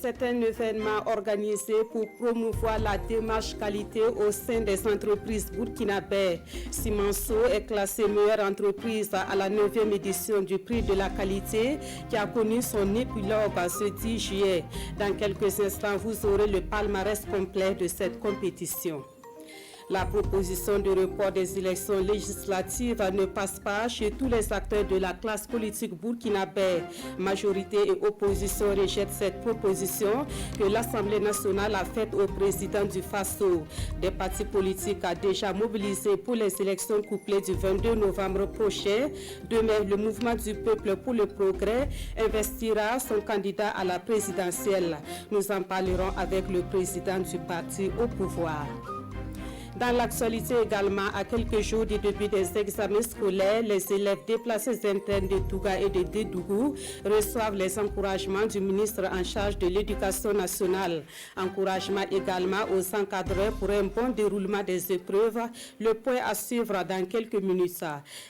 C'est un événement organisé pour promouvoir la démarche qualité au sein des entreprises burkinabè. Simanso est classée meilleure entreprise à la 9e édition du prix de la qualité qui a connu son épilogue ce 10 juillet. Dans quelques instants, vous aurez le palmarès complet de cette compétition. La proposition de report des élections législatives ne passe pas chez tous les acteurs de la classe politique burkinabè. Majorité et opposition rejettent cette proposition que l'Assemblée nationale a faite au président du Faso. Des partis politiques ont déjà mobilisé pour les élections couplées du 22 novembre prochain. Demain, le mouvement du peuple pour le progrès investira son candidat à la présidentielle. Nous en parlerons avec le président du parti au pouvoir. Dans l'actualité également, à quelques jours du début des examens scolaires, les élèves déplacés internes de Touga et de Dédougou reçoivent les encouragements du ministre en charge de l'Éducation nationale. Encouragement également aux encadreurs pour un bon déroulement des épreuves, le point à suivre dans quelques minutes.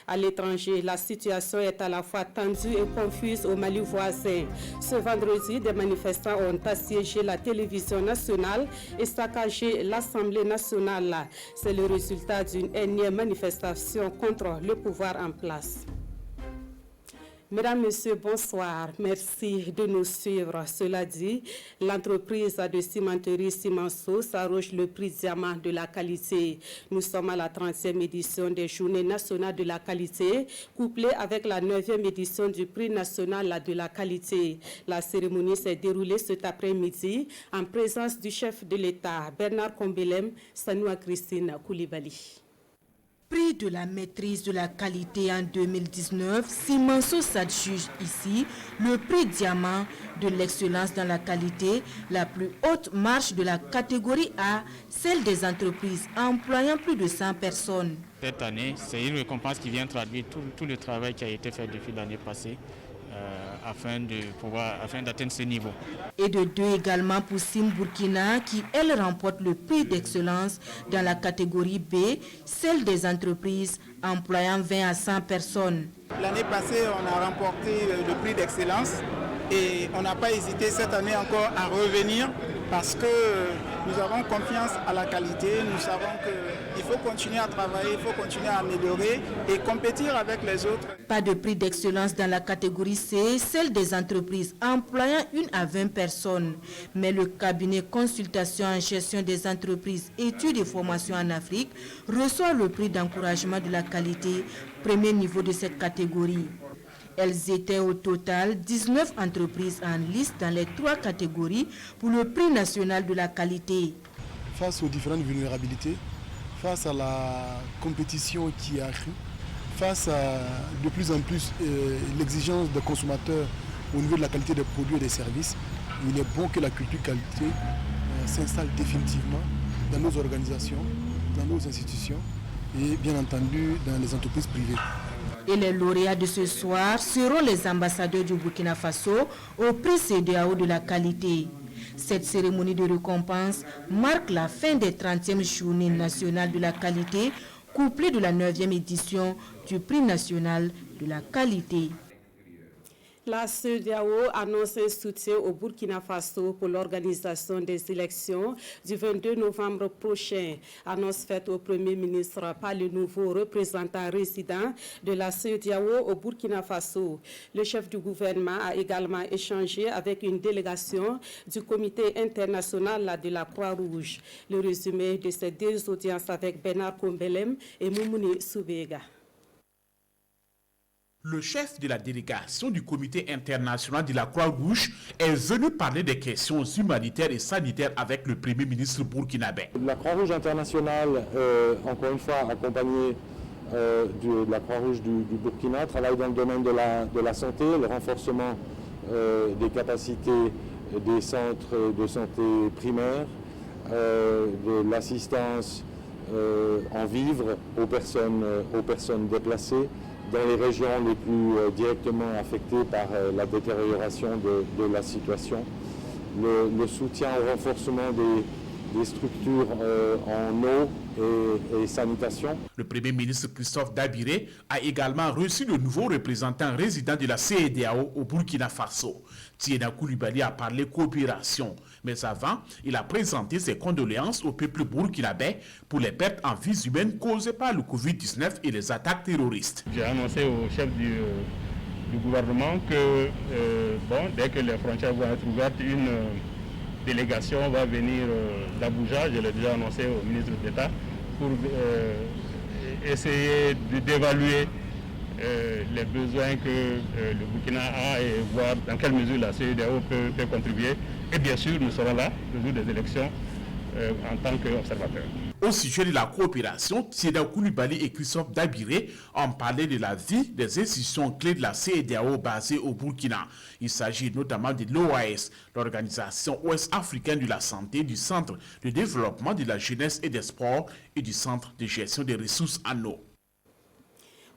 À l'étranger, la situation est à la fois tendue et confuse au Mali voisin. Ce vendredi, des manifestants ont assiégé la télévision nationale et saccagé l'Assemblée nationale. C'est le résultat d'une énième manifestation contre le pouvoir en place. Mesdames, Messieurs, bonsoir. Merci de nous suivre. Cela dit, l'entreprise de cimenterie Simanso s'arroge le prix diamant de la qualité. Nous sommes à la 30e édition des Journées nationales de la qualité, couplée avec la 9e édition du prix national de la qualité. La cérémonie s'est déroulée cet après-midi en présence du chef de l'État, Bernard Combelem, Sanoua Christine Koulibaly. Prix de la maîtrise de la qualité en 2019, Simanso s'adjuge ici le prix diamant de l'excellence dans la qualité, la plus haute marche de la catégorie A, celle des entreprises employant plus de 100 personnes. Cette année, c'est une récompense qui vient traduire tout le travail qui a été fait depuis l'année passée. Afin d'atteindre ce niveau. Et de 2 également pour Sim Burkina qui, elle, remporte le prix d'excellence dans la catégorie B, celle des entreprises employant 20 à 100 personnes. L'année passée, on a remporté le prix d'excellence et on n'a pas hésité cette année encore à revenir parce que nous avons confiance à la qualité, nous savons qu'il faut continuer à travailler, il faut continuer à améliorer et compétir avec les autres. Pas de prix d'excellence dans la catégorie C, celle des entreprises employant 1 à 20 personnes. Mais le cabinet consultation en gestion des entreprises, études et formations en Afrique reçoit le prix d'encouragement de la qualité, premier niveau de cette catégorie. Elles étaient au total 19 entreprises en liste dans les 3 catégories pour le prix national de la qualité. Face aux différentes vulnérabilités, face à la compétition qui a accru, face à de plus en plus l'exigence des consommateurs au niveau de la qualité des produits et des services, il est bon que la culture qualité s'installe définitivement dans nos organisations, dans nos institutions et bien entendu dans les entreprises privées. Et les lauréats de ce soir seront les ambassadeurs du Burkina Faso au prix CEDEAO de la qualité. Cette cérémonie de récompense marque la fin des 30e journées nationales de la qualité, couplée de la 9e édition du prix national de la qualité. La CEDEAO annonce un soutien au Burkina Faso pour l'organisation des élections du 22 novembre prochain. Annonce faite au Premier ministre par le nouveau représentant résident de la CEDEAO au Burkina Faso. Le chef du gouvernement a également échangé avec une délégation du Comité international de la Croix-Rouge. Le résumé de ces 2 audiences avec Bernard Combelem et Moumouni Soubega. Le chef de la délégation du Comité international de la Croix-Rouge est venu parler des questions humanitaires et sanitaires avec le Premier ministre burkinabè. La Croix-Rouge internationale, encore une fois accompagnée de la Croix-Rouge du Burkina, travaille dans le domaine de la santé, le renforcement des capacités des centres de santé primaires, de l'assistance en vivres aux personnes déplacées, dans les régions les plus directement affectées par la détérioration de la situation, le soutien au renforcement des structures en eau et sanitation. Le Premier ministre Christophe Dabiré a également reçu le nouveau représentant résident de la CEDEAO au Burkina Faso. Tiena Coulibaly a parlé coopération, mais avant, il a présenté ses condoléances au peuple burkinabé pour les pertes en vies humaines causées par le Covid-19 et les attaques terroristes. J'ai annoncé au chef du gouvernement que dès que les frontières vont être ouvertes, une délégation va venir d'Abuja, je l'ai déjà annoncé au ministre d'État, pour essayer d'évaluer les besoins que le Burkina a et voir dans quelle mesure la CEDEAO peut contribuer. Et bien sûr, nous serons là le jour des élections en tant qu'observateurs. Au sujet de la coopération, Tiena Coulibaly et Christophe Dabiré ont parlé de la vie des institutions clés de la CEDEAO basées au Burkina. Il s'agit notamment de l'OAS, l'Organisation ouest-africaine de la santé, du Centre de développement de la jeunesse et des sports et du Centre de gestion des ressources en eau.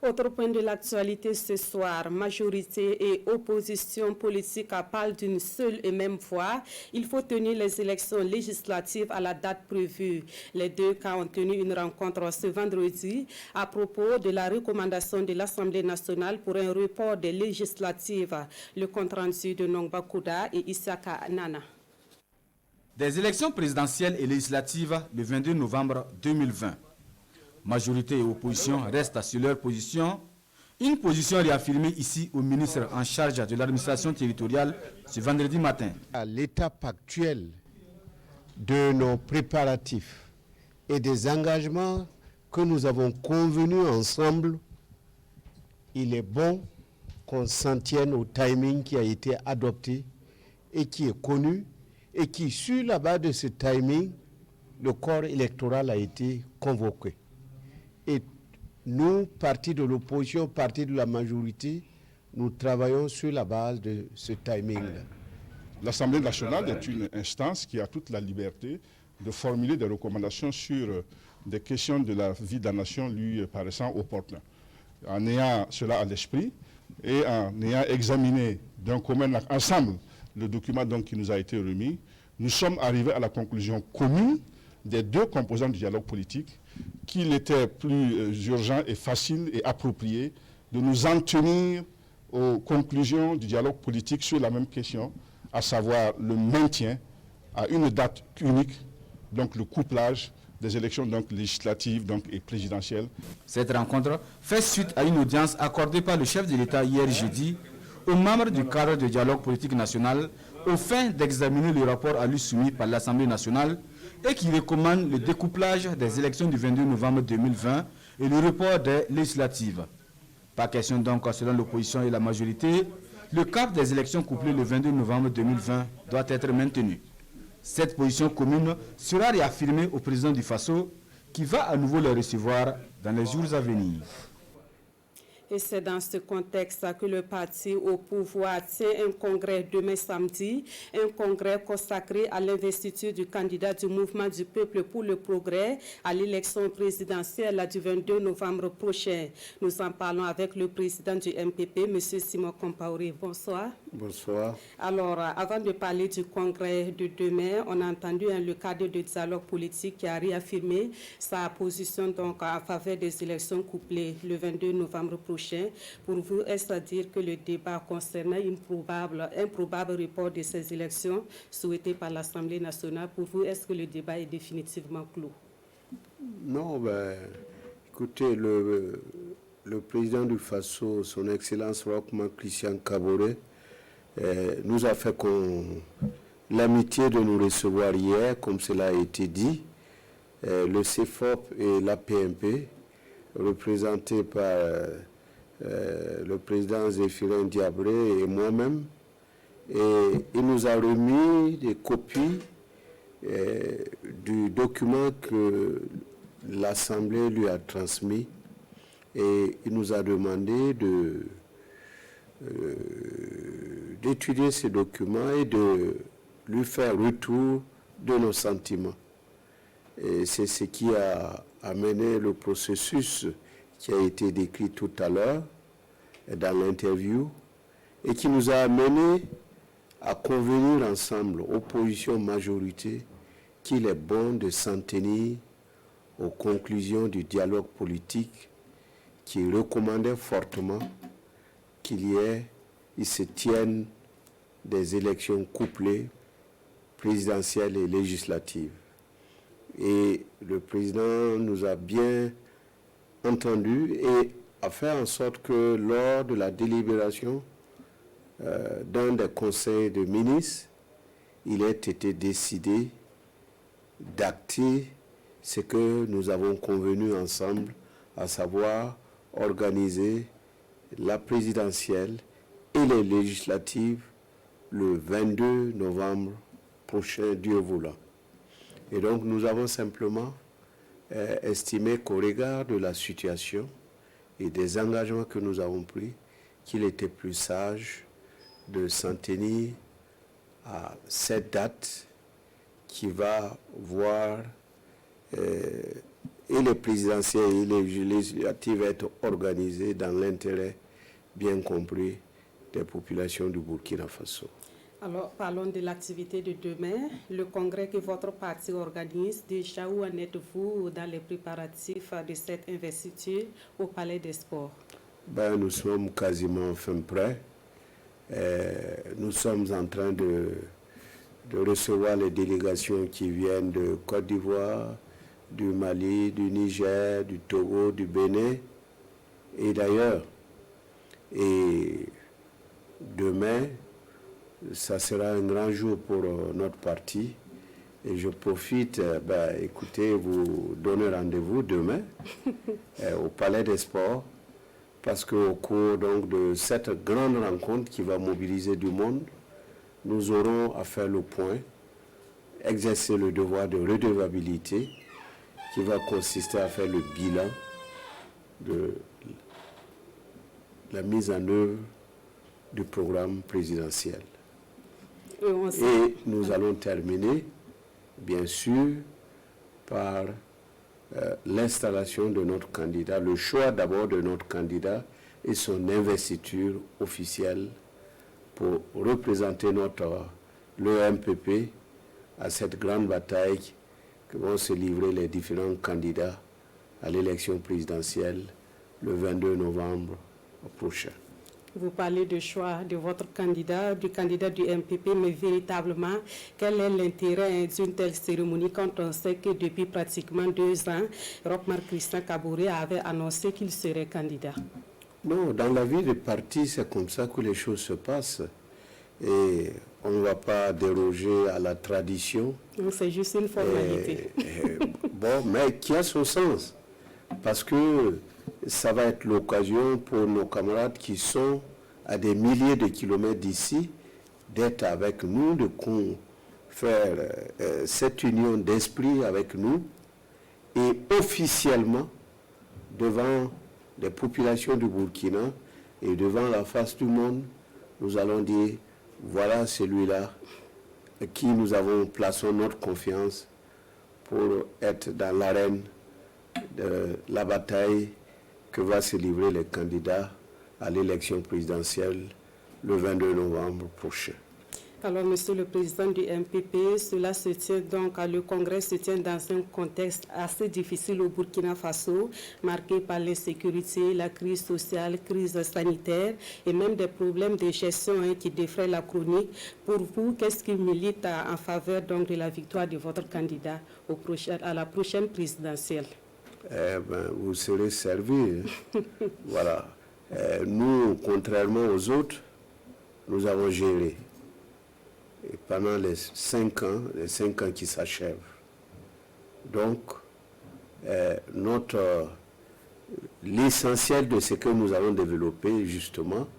Autre point de l'actualité ce soir, majorité et opposition politique parlent d'une seule et même voix. Il faut tenir les élections législatives à la date prévue. Les deux cas ont tenu une rencontre ce vendredi à propos de la recommandation de l'Assemblée nationale pour un report des législatives. Le compte-rendu de Nongba Kouda et Issaka Nana. Des élections présidentielles et législatives le 22 novembre 2020. Majorité et opposition restent sur leur position. Une position réaffirmée ici au ministre en charge de l'administration territoriale ce vendredi matin. À l'étape actuelle de nos préparatifs et des engagements que nous avons convenus ensemble, il est bon qu'on s'en tienne au timing qui a été adopté et qui est connu et qui, sur la base de ce timing, le corps électoral a été convoqué. Et nous, partis de l'opposition, partis de la majorité, nous travaillons sur la base de ce timing-là. L'Assemblée nationale est une instance qui a toute la liberté de formuler des recommandations sur des questions de la vie de la nation lui paraissant opportunes. En ayant cela à l'esprit et en ayant examiné d'un commun ensemble le document donc, qui nous a été remis, nous sommes arrivés à la conclusion commune des deux composants du dialogue politique qu'il était plus urgent et facile et approprié de nous en tenir aux conclusions du dialogue politique sur la même question, à savoir le maintien à une date unique, donc le couplage des élections donc, législatives donc, et présidentielles. Cette rencontre fait suite à une audience accordée par le chef de l'État hier jeudi aux membres du cadre de dialogue politique national aux fins d'examiner le rapport à lui soumis par l'Assemblée nationale et qui recommande le découplage des élections du 22 novembre 2020 et le report des législatives. Pas question donc, selon l'opposition et la majorité, le cap des élections couplées le 22 novembre 2020 doit être maintenu. Cette position commune sera réaffirmée au président du Faso qui va à nouveau le recevoir dans les jours à venir. Et c'est dans ce contexte que le parti au pouvoir tient un congrès demain samedi, un congrès consacré à l'investiture du candidat du mouvement du peuple pour le progrès à l'élection présidentielle du 22 novembre prochain. Nous en parlons avec le président du MPP, M. Simon Compaoré. Bonsoir. Bonsoir. Alors, avant de parler du congrès de demain, on a entendu le cadre de dialogue politique qui a réaffirmé sa position donc en faveur des élections couplées le 22 novembre prochain. Pour vous, est-ce à dire que le débat concernant un probable report de ces élections souhaitées par l'Assemblée nationale, pour vous, est-ce que le débat est définitivement clos? Non, écoutez, le président du Faso, son Excellence Rochmark Christian Kaboré, nous a fait l'amitié de nous recevoir hier, comme cela a été dit. Le CFOP et l'APMP, représentés par le président Zéphirin Diabré et moi-même, et il nous a remis des copies du document que l'Assemblée lui a transmis, et il nous a demandé d'étudier ces documents et de lui faire retour de nos sentiments. Et c'est ce qui a amené le processus qui a été décrit tout à l'heure dans l'interview et qui nous a amené à convenir ensemble, opposition-majorité, qu'il est bon de s'en tenir aux conclusions du dialogue politique qui recommandait fortement qu'il se tienne des élections couplées, présidentielles et législatives. Et le président nous a bien entendus et a fait en sorte que lors de la délibération d'un des conseils de ministres, il ait été décidé d'acter ce que nous avons convenu ensemble, à savoir organiser la présidentielle et les législatives le 22 novembre prochain, Dieu voulant. Et donc nous avons simplement estimé qu'au regard de la situation et des engagements que nous avons pris, qu'il était plus sage de s'en tenir à cette date qui va voir et les présidentielles et les législatives être organisées dans l'intérêt bien compris des populations du Burkina Faso. Alors, parlons de l'activité de demain. Le congrès que votre parti organise, déjà où en êtes-vous dans les préparatifs de cette investiture au Palais des Sports? Nous sommes quasiment fin prêts. Nous sommes en train de recevoir les délégations qui viennent de Côte d'Ivoire, du Mali, du Niger, du Togo, du Bénin et d'ailleurs. Et demain, ça sera un grand jour pour notre parti. Et je profite, écoutez, vous donner rendez-vous demain au Palais des Sports, parce qu'au cours donc, de cette grande rencontre qui va mobiliser du monde, nous aurons à faire le point, exercer le devoir de redevabilité qui va consister à faire le bilan de la mise en œuvre du programme présidentiel. Et nous allons terminer, bien sûr, par l'installation de notre candidat, le choix d'abord de notre candidat et son investiture officielle pour représenter l'EMPP à cette grande bataille que vont se livrer les différents candidats à l'élection présidentielle le 22 novembre prochain. Vous parlez de choix de votre candidat, du candidat du MPP, mais véritablement, quel est l'intérêt d'une telle cérémonie quand on sait que depuis pratiquement 2 ans, Roch-Marc Christian Kaboré avait annoncé qu'il serait candidat? Non, dans la vie des partis, c'est comme ça que les choses se passent. Et on ne va pas déroger à la tradition. C'est juste une formalité. Mais qui a son sens. Parce que ça va être l'occasion pour nos camarades qui sont à des milliers de kilomètres d'ici d'être avec nous, de faire cette union d'esprit avec nous et officiellement devant les populations du Burkina et devant la face du monde, nous allons dire voilà celui-là à qui nous avons placé notre confiance pour être dans l'arène de la bataille que va se livrer les candidats à l'élection présidentielle le 22 novembre prochain. Alors, Monsieur le Président du MPP, cela se tient donc, le Congrès se tient dans un contexte assez difficile au Burkina Faso, marqué par l'insécurité, la crise sociale, crise sanitaire et même des problèmes de gestion qui défraient la chronique. Pour vous, qu'est-ce qui milite en faveur donc de la victoire de votre candidat à la prochaine présidentielle? Vous serez servis. Voilà. Nous, contrairement aux autres, nous avons géré. Et pendant les 5 ans qui s'achèvent. Donc, l'essentiel de ce que nous avons développé, justement,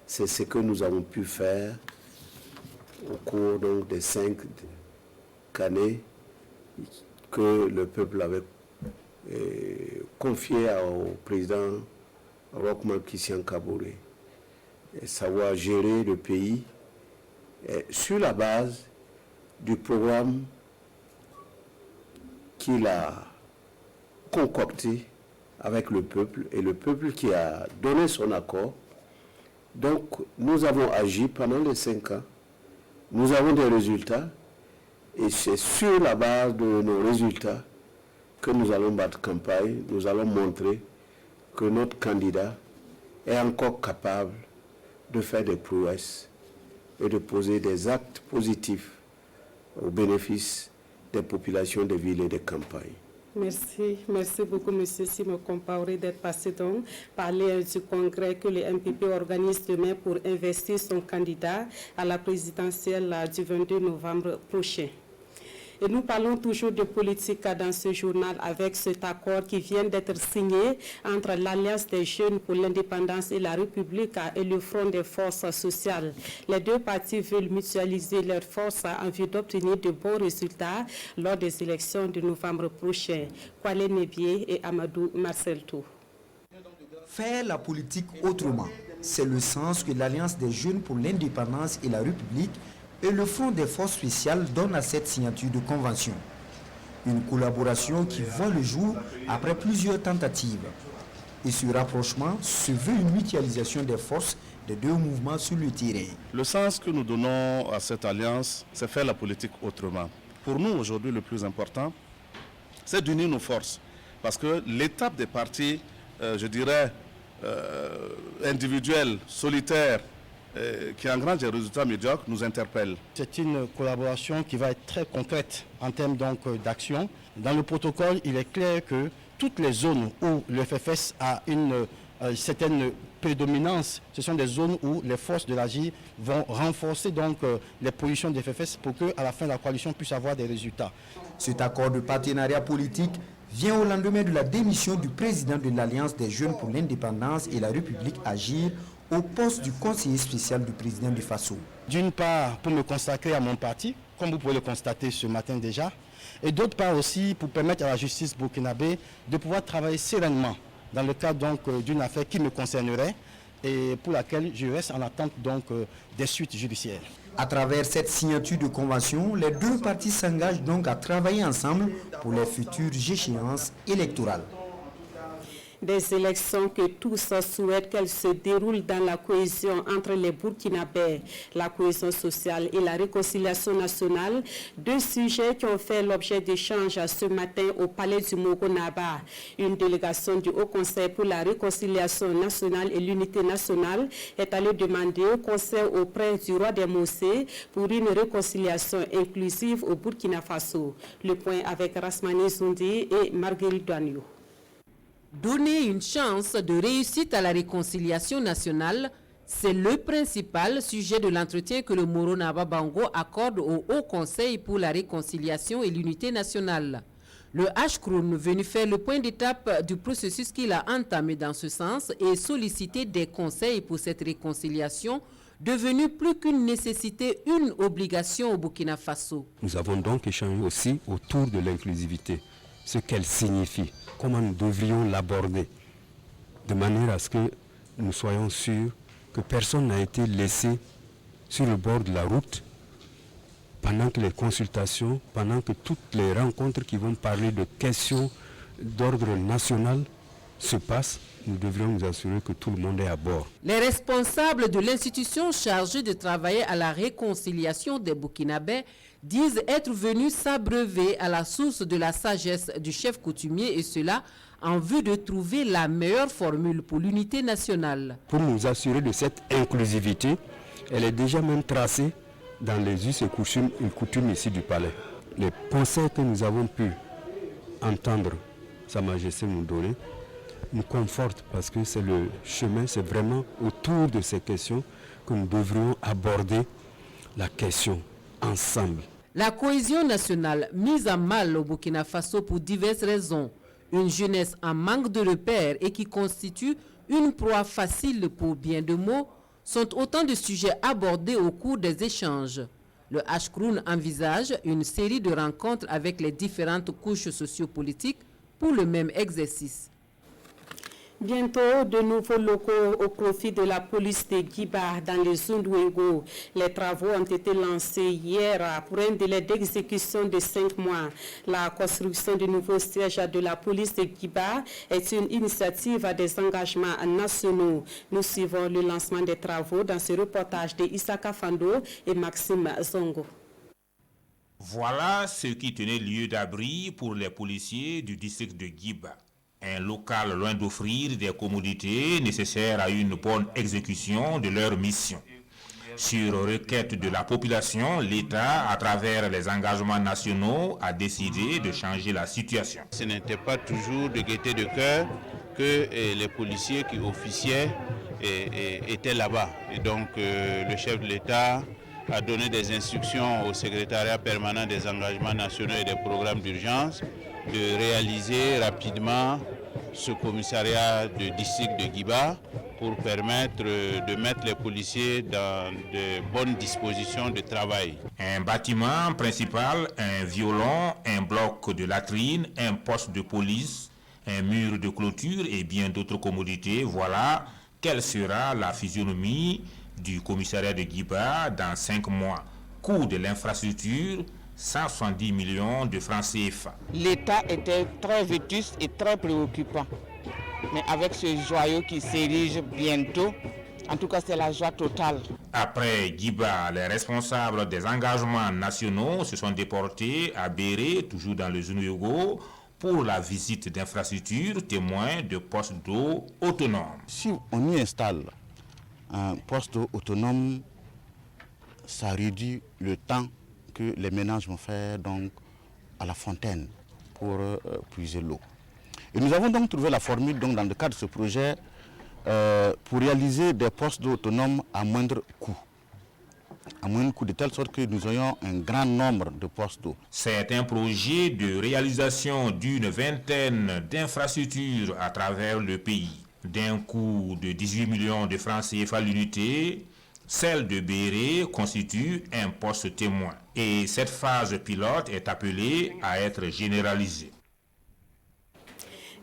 c'est ce que nous avons pu faire au cours donc, des 5 années que le peuple avait confié au président Roch-Marc Christian Kaboré, savoir gérer le pays sur la base du programme qu'il a concocté avec le peuple et le peuple qui a donné son accord. Donc nous avons agi pendant les 5 ans, nous avons des résultats Et c'est sur la base de nos résultats que nous allons battre campagne. Nous allons montrer que notre candidat est encore capable de faire des prouesses et de poser des actes positifs au bénéfice des populations des villes et des campagnes. Merci beaucoup, M. Simon Compaoré, d'être passé donc parler du congrès que le MPP organise demain pour investir son candidat à la présidentielle du 22 novembre prochain. Et nous parlons toujours de politique dans ce journal avec cet accord qui vient d'être signé entre l'Alliance des jeunes pour l'indépendance et la République et le Front des forces sociales. Les deux partis veulent mutualiser leurs forces en vue d'obtenir de bons résultats lors des élections de novembre prochain. Kwale Nebié et Amadou Marcel Tou. Faire la politique autrement, c'est le sens que l'Alliance des jeunes pour l'indépendance et la République et le Front des forces spéciales donne à cette signature de convention. Une collaboration qui voit le jour après plusieurs tentatives. Et ce rapprochement se veut une mutualisation des forces des deux mouvements sur le terrain. Le sens que nous donnons à cette alliance, c'est faire la politique autrement. Pour nous, aujourd'hui, le plus important, c'est d'unir nos forces. Parce que l'étape des partis, je dirais, individuels, solitaires, qui engrange des résultats médiocres, nous interpelle. C'est une collaboration qui va être très concrète en termes d'action. Dans le protocole, il est clair que toutes les zones où le FFS a une certaine prédominance, ce sont des zones où les forces de l'AGI vont renforcer donc les positions des FFS pour qu'à la fin la coalition puisse avoir des résultats. Cet accord de partenariat politique vient au lendemain de la démission du président de l'Alliance des jeunes pour l'indépendance et la République Agir au poste du conseiller spécial du président du Faso. D'une part, pour me consacrer à mon parti, comme vous pouvez le constater ce matin déjà, et d'autre part aussi pour permettre à la justice burkinabé de pouvoir travailler sereinement dans le cadre donc d'une affaire qui me concernerait et pour laquelle je reste en attente donc des suites judiciaires. À travers cette signature de convention, les deux partis s'engagent donc à travailler ensemble pour les futures échéances électorales. Des élections que tous souhaitent qu'elles se déroulent dans la cohésion entre les Burkinabés, la cohésion sociale et la réconciliation nationale, deux sujets qui ont fait l'objet d'échanges ce matin au palais du Mogonaba. Une délégation du Haut Conseil pour la réconciliation nationale et l'unité nationale est allée demander au Conseil auprès du roi des Mossé pour une réconciliation inclusive au Burkina Faso. Le point avec Rasmani Zoundi et Marguerite Douaniou. Donner une chance de réussite à la réconciliation nationale, c'est le principal sujet de l'entretien que le Moronaba Bango accorde au Haut Conseil pour la réconciliation et l'unité nationale. Le H-Kroun venu faire le point d'étape du processus qu'il a entamé dans ce sens et solliciter des conseils pour cette réconciliation, devenue plus qu'une nécessité, une obligation au Burkina Faso. Nous avons donc échangé aussi autour de l'inclusivité, ce qu'elle signifie, comment nous devrions l'aborder, de manière à ce que nous soyons sûrs que personne n'a été laissé sur le bord de la route pendant que les consultations, pendant que toutes les rencontres qui vont parler de questions d'ordre national se passent. Nous devrions nous assurer que tout le monde est à bord. Les responsables de l'institution chargée de travailler à la réconciliation des Burkinabés disent être venus s'abreuver à la source de la sagesse du chef coutumier et cela en vue de trouver la meilleure formule pour l'unité nationale. Pour nous assurer de cette inclusivité, elle est déjà même tracée dans les us et coutumes ici du palais. Les conseils que nous avons pu entendre Sa Majesté nous donner nous confortent parce que c'est le chemin, c'est vraiment autour de ces questions que nous devrions aborder la question ensemble. La cohésion nationale mise à mal au Burkina Faso pour diverses raisons. Une jeunesse en manque de repères et qui constitue une proie facile pour bien de mots sont autant de sujets abordés au cours des échanges. Le H-Kroun envisage une série de rencontres avec les différentes couches sociopolitiques pour le même exercice. Bientôt, de nouveaux locaux au profit de la police de Guiba dans les zones d'Ouégo. Les travaux ont été lancés hier pour un délai d'exécution de 5 mois. La construction du nouveau siège de la police de Guiba est une initiative des engagements nationaux. Nous suivons le lancement des travaux dans ce reportage de Issaka Fando et Maxime Zongo. Voilà ce qui tenait lieu d'abri pour les policiers du district de Guiba. Un local loin d'offrir des commodités nécessaires à une bonne exécution de leur mission. Sur requête de la population, l'État, à travers les engagements nationaux, a décidé de changer la situation. Ce n'était pas toujours de gaieté de cœur que les policiers qui officiaient étaient là-bas. Et donc le chef de l'État a donné des instructions au secrétariat permanent des engagements nationaux et des programmes d'urgence de réaliser rapidement ce commissariat de district de Guiba pour permettre de mettre les policiers dans de bonnes dispositions de travail. Un bâtiment principal, un violon, un bloc de latrine, un poste de police, un mur de clôture et bien d'autres commodités. Voilà quelle sera la physionomie du commissariat de Guiba dans 5 mois. Coût de l'infrastructure, 170 millions de francs CFA. L'État était très vétuste et très préoccupant. Mais avec ce joyau qui s'érige bientôt, en tout cas c'est la joie totale. Après Guiba, les responsables des engagements nationaux se sont déportés à Béré, toujours dans le Zunuyugo, pour la visite d'infrastructures témoins de postes d'eau autonomes. Si on y installe un poste d'eau autonome, ça réduit le temps que les ménages vont faire donc à la fontaine pour puiser l'eau. Et nous avons donc trouvé la formule donc, dans le cadre de ce projet pour réaliser des postes d'eau autonomes à moindre coût. À moindre coût, de telle sorte que nous ayons un grand nombre de postes d'eau. C'est un projet de réalisation d'une vingtaine d'infrastructures à travers le pays. D'un coût de 18 millions de francs CFA l'unité, celle de Béré constitue un poste témoin. Et cette phase pilote est appelée à être généralisée.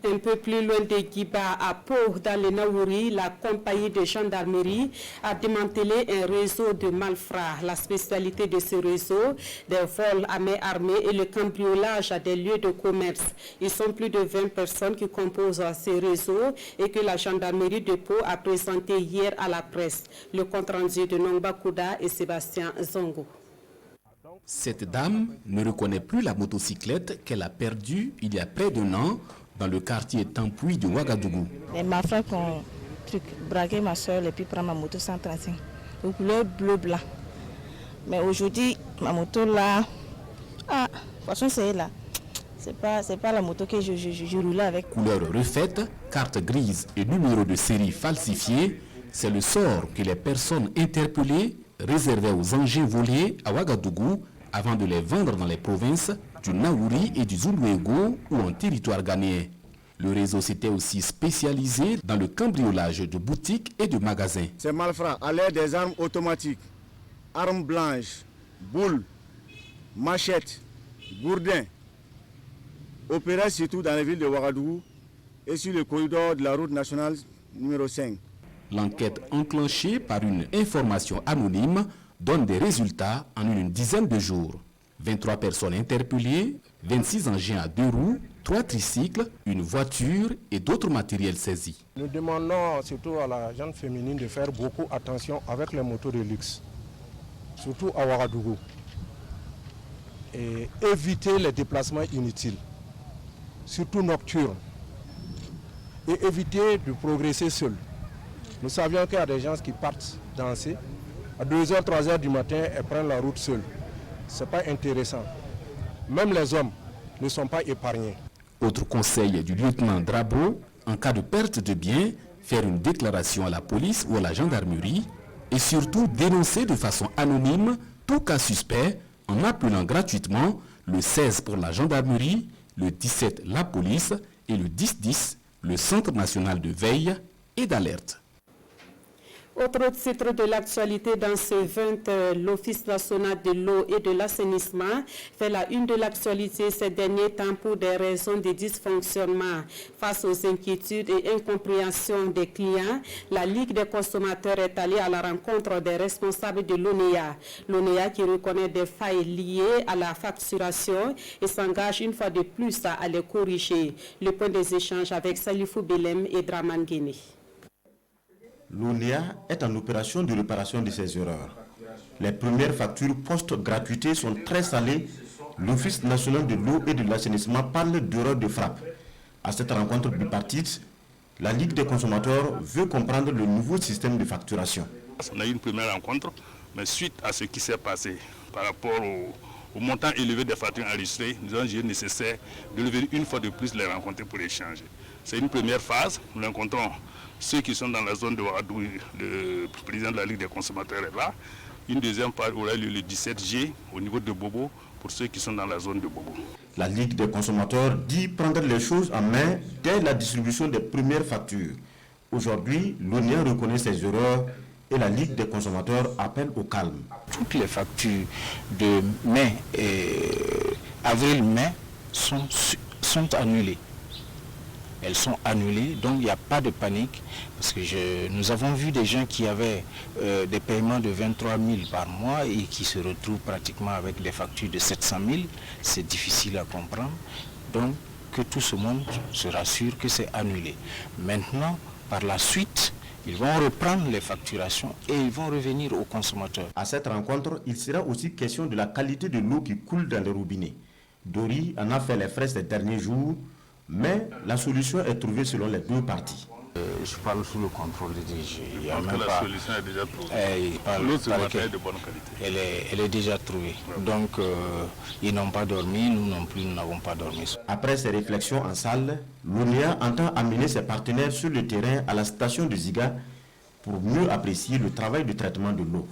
Un peu plus loin de Guiba, à Pau, dans le Naouri, la compagnie de gendarmerie a démantelé un réseau de malfrats. La spécialité de ce réseau, des vols à main armée et le cambriolage à des lieux de commerce. Ils sont plus de 20 personnes qui composent ce réseau et que la gendarmerie de Pau a présenté hier à la presse. Le compte-rendu de Nongba Kouda et Sébastien Zongo. Cette dame ne reconnaît plus la motocyclette qu'elle a perdue il y a près d'1 an dans le quartier Tampoui de Ouagadougou. Les malfrats qui ont braqué ma soeur et puis prendre ma moto 135, au couleur bleu-blanc. Mais aujourd'hui, ma moto là, de toute façon c'est là. C'est pas la moto que je roulais avec. Couleur refaite, carte grise et numéro de série falsifié, c'est le sort que les personnes interpellées réservaient aux engins volés à Ouagadougou avant de les vendre dans les provinces du Naouri et du Zuluego ou en territoire ghanéen. Le réseau s'était aussi spécialisé dans le cambriolage de boutiques et de magasins. Ces malfrats à l'aide des armes automatiques, armes blanches, boules, machettes, gourdins, opéraient surtout dans les villes de Ouagadougou et sur le corridor de la route nationale numéro 5. L'enquête enclenchée par une information anonyme donne des résultats en une dizaine de jours. 23 personnes interpellées, 26 engins à 2 roues, 3 tricycles, une voiture et d'autres matériels saisis. Nous demandons surtout à la gente féminine de faire beaucoup attention avec les motos de luxe, surtout à Ouagadougou, et éviter les déplacements inutiles, surtout nocturnes, et éviter de progresser seul. Nous savions qu'il y a des gens qui partent danser, à 2h, 3h du matin, elles prennent la route seule. Ce n'est pas intéressant. Même les hommes ne sont pas épargnés. Autre conseil du lieutenant Drabo, en cas de perte de biens, faire une déclaration à la police ou à la gendarmerie et surtout dénoncer de façon anonyme tout cas suspect en appelant gratuitement le 16 pour la gendarmerie, le 17 la police et le 1010 le Centre national de veille et d'alerte. Autre titre de l'actualité dans ce 20, l'Office national de l'eau et de l'assainissement fait la une de l'actualité ces derniers temps pour des raisons de dysfonctionnement. Face aux inquiétudes et incompréhensions des clients, la Ligue des consommateurs est allée à la rencontre des responsables de l'ONEA. L'ONEA qui reconnaît des failles liées à la facturation et s'engage une fois de plus à les corriger. Le point des échanges avec Salifou Belem et Draman Guéné. L'ONEA est en opération de réparation de ces erreurs. Les premières factures post-gratuité sont très salées l'Office national de l'eau et de l'assainissement parle d'erreur de frappe. À cette rencontre bipartite, la Ligue des consommateurs veut comprendre le nouveau système de facturation. On a eu une première rencontre, mais suite à ce qui s'est passé par rapport au montant élevé des factures enregistrées, nous avons jugé nécessaire de lever une fois de plus les rencontrer pour échanger. C'est une première phase. Nous rencontrons ceux qui sont dans la zone de Ouagadougou. Le président de la Ligue des consommateurs est là. Une deuxième phase aura lieu le 17G au niveau de Bobo pour ceux qui sont dans la zone de Bobo. La Ligue des consommateurs dit prendre les choses en main dès la distribution des premières factures. Aujourd'hui, l'ONIA reconnaît ses erreurs et la Ligue des consommateurs appelle au calme. Toutes les factures de mai et avril-mai sont annulées. Elles sont annulées, donc il n'y a pas de panique, parce que nous avons vu des gens qui avaient des paiements de 23 000 par mois et qui se retrouvent pratiquement avec des factures de 700 000. C'est difficile à comprendre, donc que tout ce monde se rassure que c'est annulé. Maintenant, par la suite, ils vont reprendre les facturations et ils vont revenir aux consommateurs. À cette rencontre, il sera aussi question de la qualité de l'eau qui coule dans les robinets. Dori en a fait les frais ces derniers jours, mais la solution est trouvée selon les deux parties. Je parle sous le contrôle du DG. La solution est déjà trouvée. L'eau ce matin est de bonne qualité. Elle est déjà trouvée. Donc ils n'ont pas dormi, nous non plus, nous n'avons pas dormi. Après ces réflexions en salle, l'ONIA entend amener ses partenaires sur le terrain à la station de Ziga pour mieux apprécier le travail de traitement de l'eau.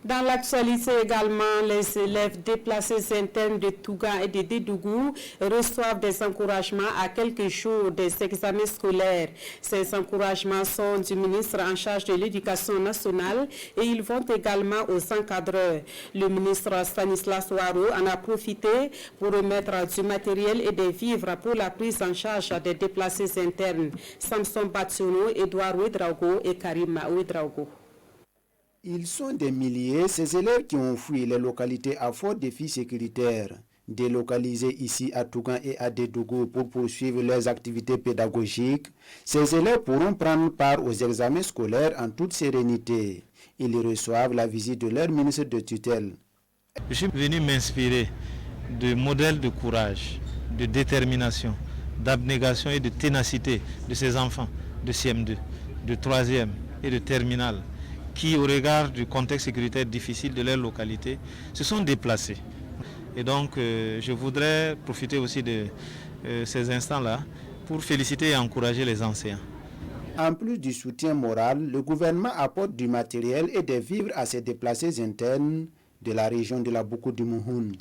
Dans l'actualité également, les élèves déplacés internes de Touga et de Dédougou reçoivent des encouragements à quelques jours des examens scolaires. Ces encouragements sont du ministre en charge de l'Éducation nationale et ils vont également aux encadreurs. Le ministre Stanislas Ouaro en a profité pour remettre du matériel et des vivres pour la prise en charge des déplacés internes. Samson Bationo, Edouard Ouedraogo et Karim Ouedraogo. Ils sont des milliers, ces élèves qui ont fui les localités à fort défi sécuritaire, délocalisés ici à Tougan et à Dédougou pour poursuivre leurs activités pédagogiques. Ces élèves pourront prendre part aux examens scolaires en toute sérénité. Ils reçoivent la visite de leur ministre de tutelle. Je suis venu m'inspirer de modèles de courage, de détermination, d'abnégation et de ténacité de ces enfants de CM2, de 3e et de terminale, qui, au regard du contexte sécuritaire difficile de leur localité, se sont déplacés. Et donc, je voudrais profiter aussi de ces instants-là pour féliciter et encourager les enseignants. En plus du soutien moral, le gouvernement apporte du matériel et des vivres à ces déplacés internes de la région de la Boukou du Mouhoun.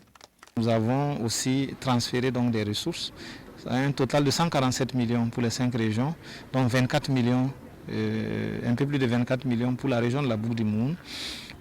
Nous avons aussi transféré donc des ressources, un total de 147 millions pour les 5 régions, dont 24 millions un peu plus de 24 millions pour la région de la Boucle du Moun,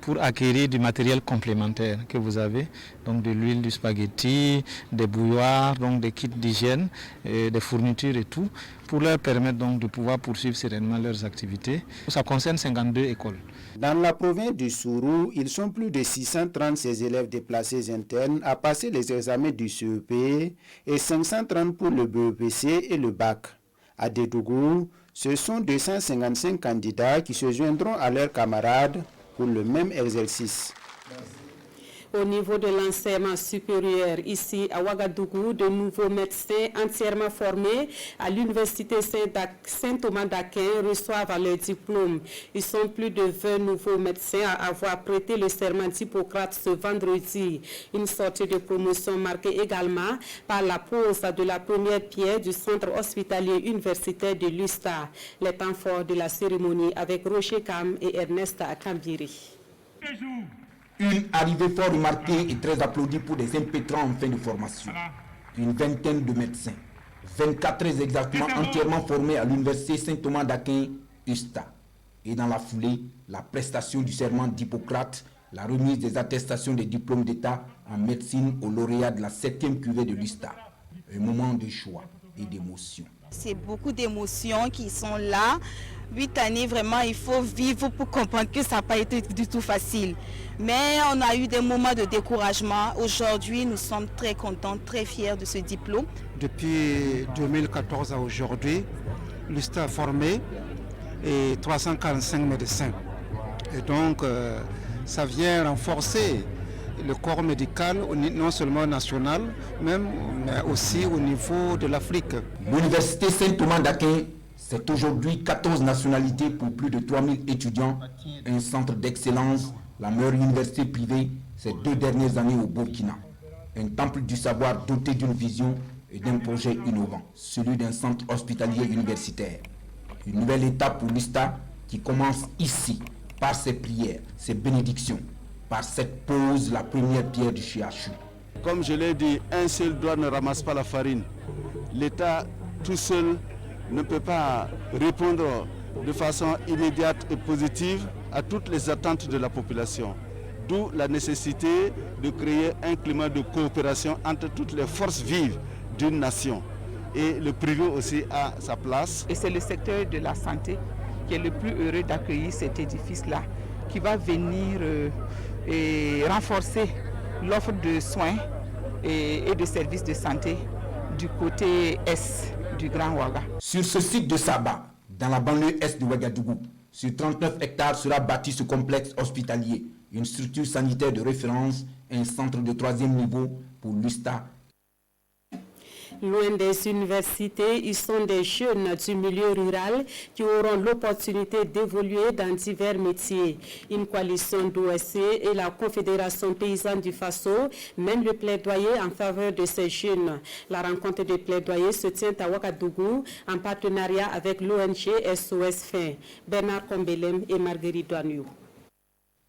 pour acquérir du matériel complémentaire que vous avez, donc de l'huile, du spaghetti, des bouilloires, donc des kits d'hygiène, des fournitures et tout, pour leur permettre donc de pouvoir poursuivre sereinement leurs activités. Ça concerne 52 écoles. Dans la province du Sourou, ils sont plus de 630 ces élèves déplacés internes à passer les examens du CEP et 530 pour le BEPC et le bac. À Dédougou, ce sont 255 candidats qui se joindront à leurs camarades pour le même exercice. Au niveau de l'enseignement supérieur, ici à Ouagadougou, de nouveaux médecins entièrement formés à l'université Saint-Thomas d'Aquin reçoivent leur diplôme. Ils sont plus de 20 nouveaux médecins à avoir prêté le serment d'Hippocrate ce vendredi. Une sortie de promotion marquée également par la pose de la première pierre du centre hospitalier universitaire de l'USTA. Les temps forts de la cérémonie avec Rocher Kam et Ernest Akambiri. Une arrivée fort remarquée et très applaudie pour des impétrants en fin de formation. Une vingtaine de médecins, 24 très exactement entièrement formés à l'université Saint-Thomas d'Aquin, USTA. Et dans la foulée, la prestation du serment d'Hippocrate, la remise des attestations des diplômes d'État en médecine aux lauréats de la 7e cuvée de l'USTA. Un moment de choix et d'émotion. C'est beaucoup d'émotions qui sont là. 8 années, vraiment, il faut vivre pour comprendre que ça n'a pas été du tout facile. Mais on a eu des moments de découragement. Aujourd'hui, nous sommes très contents, très fiers de ce diplôme. Depuis 2014 à aujourd'hui, l'USTA a formé 345 médecins. Et donc, ça vient renforcer le corps médical, non seulement national, mais aussi au niveau de l'Afrique. L'université Saint-Thomas d'Aquin, c'est aujourd'hui 14 nationalités pour plus de 3000 étudiants, un centre d'excellence, la meilleure université privée ces 2 dernières années au Burkina. Un temple du savoir doté d'une vision et d'un projet innovant, celui d'un centre hospitalier universitaire. Une nouvelle étape pour l'USTA qui commence ici, par ses prières, ses bénédictions, par cette pose, la première pierre du CHU. Comme je l'ai dit, un seul doigt ne ramasse pas la farine. L'État tout seul ne peut pas répondre de façon immédiate et positive à toutes les attentes de la population. D'où la nécessité de créer un climat de coopération entre toutes les forces vives d'une nation. Et le privé aussi a sa place. Et c'est le secteur de la santé qui est le plus heureux d'accueillir cet édifice-là, qui va venir renforcer l'offre de soins et de services de santé du côté est du Grand Ouaga. Sur ce site de Saba, dans la banlieue est de Ouagadougou, sur 39 hectares sera bâti ce complexe hospitalier, une structure sanitaire de référence et un centre de 3e niveau pour l'USTA. Loin des universités, ils sont des jeunes du milieu rural qui auront l'opportunité d'évoluer dans divers métiers. Une coalition d'OSC et la Confédération paysanne du Faso mènent le plaidoyer en faveur de ces jeunes. La rencontre des plaidoyers se tient à Ouagadougou en partenariat avec l'ONG SOS Fin. Bernard Kombelem et Marguerite Douaniou.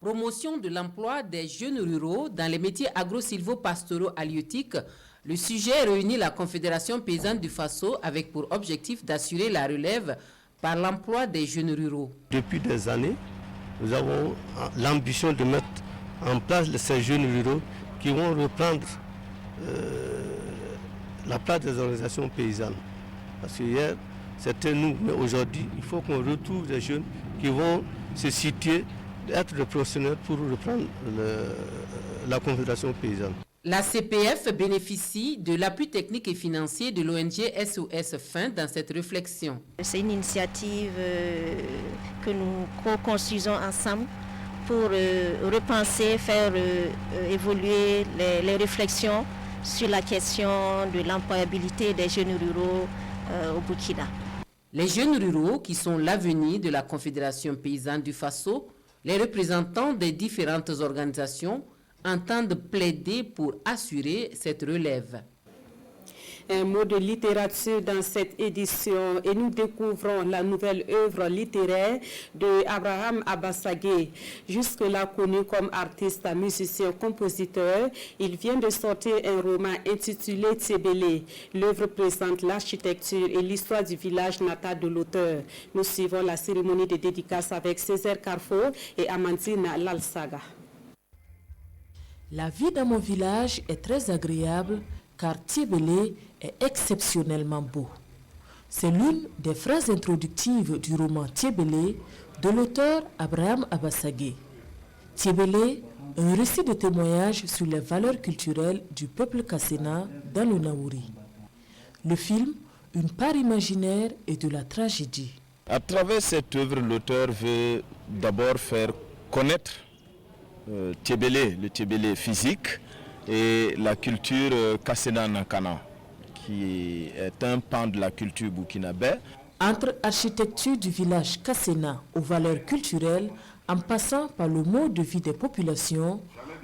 Promotion de l'emploi des jeunes ruraux dans les métiers agro-silvo-pastoraux halieutiques. Le sujet réunit la Confédération paysanne du Faso avec pour objectif d'assurer la relève par l'emploi des jeunes ruraux. Depuis des années, nous avons l'ambition de mettre en place ces jeunes ruraux qui vont reprendre la place des organisations paysannes. Parce que hier, c'était nous, mais aujourd'hui, il faut qu'on retrouve des jeunes qui vont se situer, être des professionnels pour reprendre la Confédération paysanne. La CPF bénéficie de l'appui technique et financier de l'ONG SOS Fin dans cette réflexion. C'est une initiative que nous co-construisons ensemble pour repenser, faire évoluer les réflexions sur la question de l'employabilité des jeunes ruraux au Burkina. Les jeunes ruraux qui sont l'avenir de la Confédération paysanne du Faso, les représentants des différentes organisations entendent plaider pour assurer cette relève. Un mot de littérature dans cette édition et nous découvrons la nouvelle œuvre littéraire de Abraham Abassagé. Jusque-là connu comme artiste, musicien, compositeur, il vient de sortir un roman intitulé Tiebélé. L'œuvre présente l'architecture et l'histoire du village natal de l'auteur. Nous suivons la cérémonie de dédicace avec Césaire Carrefour et Amandine Lalsaga. La vie dans mon village est très agréable car Tiebélé est exceptionnellement beau. C'est l'une des phrases introductives du roman Tiebélé de l'auteur Abraham Abassagé. Tiebélé, un récit de témoignage sur les valeurs culturelles du peuple Kassena dans le Naouri. Le film, une part imaginaire et de la tragédie. À travers cette œuvre, l'auteur veut d'abord faire connaître Tiebélé, le Tiebélé physique et la culture Kassena Nankana, qui est un pan de la culture burkinabé. Entre architecture du village Kassena aux valeurs culturelles, en passant par le mode de vie des populations,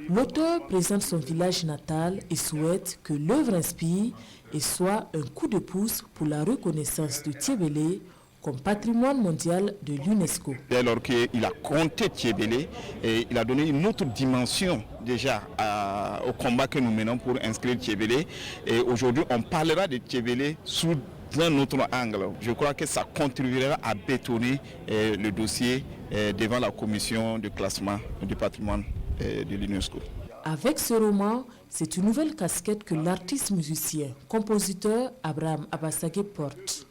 l'auteur présente son village natal et souhaite que l'œuvre inspire et soit un coup de pouce pour la reconnaissance de Tiebélé comme patrimoine mondial de l'UNESCO. Dès lors qu'il a compté Tiebélé, et il a donné une autre dimension déjà au combat que nous menons pour inscrire Tiebélé. Et aujourd'hui, on parlera de Tiebélé sous un autre angle. Je crois que ça contribuera à bétonner le dossier devant la commission de classement du patrimoine de l'UNESCO. Avec ce roman, c'est une nouvelle casquette que l'artiste musicien, compositeur Abraham Abassagé porte.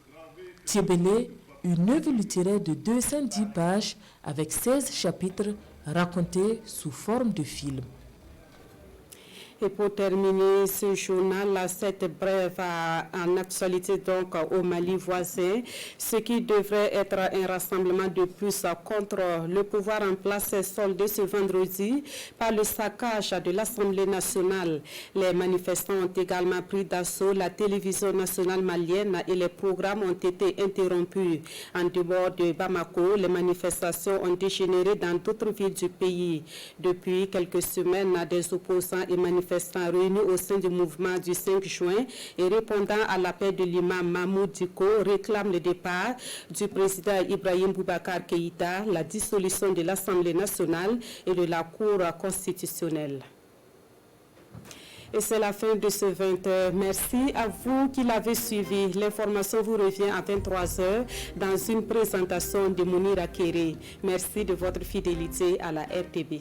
Tiebélé, une œuvre littéraire de 210 pages avec 16 chapitres racontés sous forme de film. Et pour terminer ce journal, cette brève en actualité donc au Mali voisin, ce qui devrait être un rassemblement de plus contre le pouvoir en place est soldé ce vendredi par le saccage de l'Assemblée nationale. Les manifestants ont également pris d'assaut la télévision nationale malienne et les programmes ont été interrompus. En dehors de Bamako, les manifestations ont dégénéré dans d'autres villes du pays. Depuis quelques semaines, des opposants et manifestants réunis au sein du mouvement du 5 juin et répondant à l'appel de l'imam Mahmoud Diko réclament le départ du président Ibrahim Boubacar Keïta, la dissolution de l'Assemblée nationale et de la Cour constitutionnelle. Et c'est la fin de ce 20h. Merci à vous qui l'avez suivi. L'information vous revient à 23h dans une présentation de Mounira Kéré. Merci de votre fidélité à la RTB.